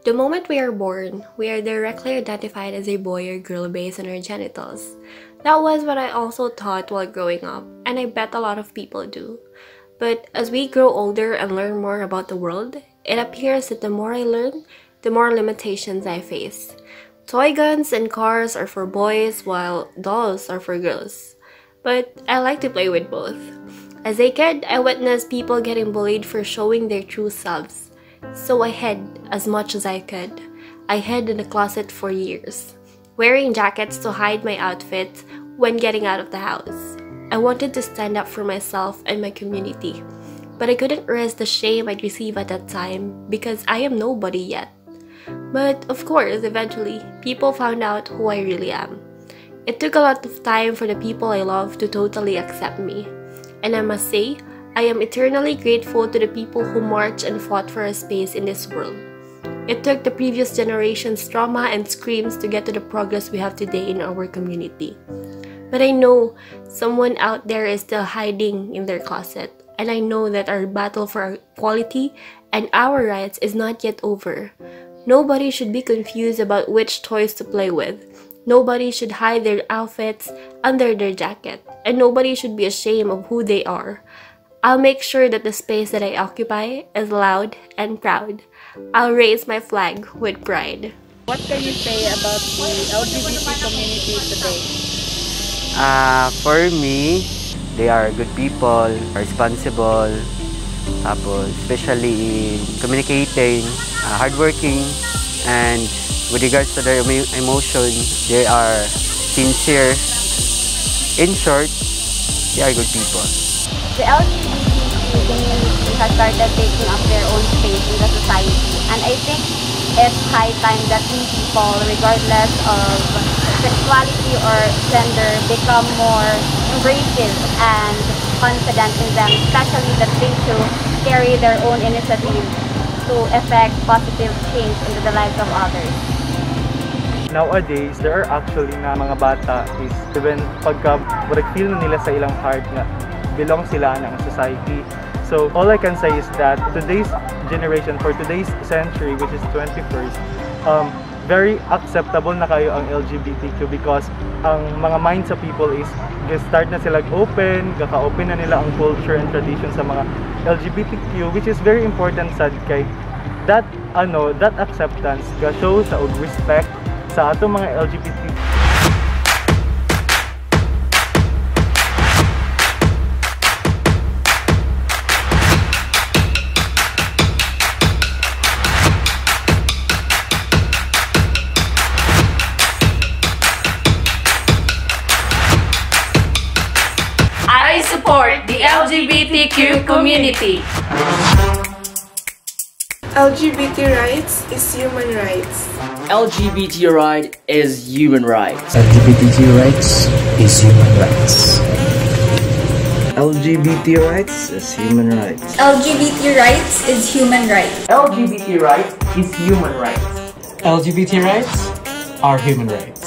The moment we are born, we are directly identified as a boy or girl based on our genitals. That was what I also thought while growing up, and I bet a lot of people do. But as we grow older and learn more about the world, it appears that the more I learn, the more limitations I face. Toy guns and cars are for boys, while dolls are for girls. But I like to play with both. As a kid, I witnessed people getting bullied for showing their true selves. So I hid as much as I could. I hid in the closet for years, wearing jackets to hide my outfit when getting out of the house. I wanted to stand up for myself and my community, but I couldn't risk the shame I'd receive at that time because I am nobody yet. But of course, eventually, people found out who I really am. It took a lot of time for the people I love to totally accept me. And I must say, I am eternally grateful to the people who marched and fought for a space in this world. It took the previous generation's trauma and screams to get to the progress we have today in our community. But I know someone out there is still hiding in their closet, and I know that our battle for equality and our rights is not yet over. Nobody should be confused about which toys to play with. Nobody should hide their outfits under their jacket, and nobody should be ashamed of who they are. I'll make sure that the space that I occupy is loud and proud. I'll raise my flag with pride. What can you say about the LGBT community today? For me, they are good people, responsible, especially in communicating, hardworking, and with regards to their emotions, they are sincere. In short, they are good people. The LGBTQ community has started taking up their own space in the society, and I think it's high time that we people, regardless of sexuality or gender, become more embracive and confident in them, especially that they too carry their own initiative to effect positive change into the lives of others. Nowadays, there are actually na mga bata is even pagka feel na nila sa ilang heart nga belong sila ng society. So all I can say is that today's generation, for today's century, which is 21st, very acceptable na kayo ang LGBTQ because ang mga mind sa people is start na sila open, kaka-open na nila ang culture and tradition sa mga LGBTQ, which is very important sad kay that acceptance ga show sa og respect sa atong mga LGBT. I support the LGBTQ community. LGBT rights is human rights. LGBT right is human rights. LGBT rights is human rights. LGBT rights is human rights. LGBT rights is human rights. LGBT rights is human rights. LGBT rights are human rights.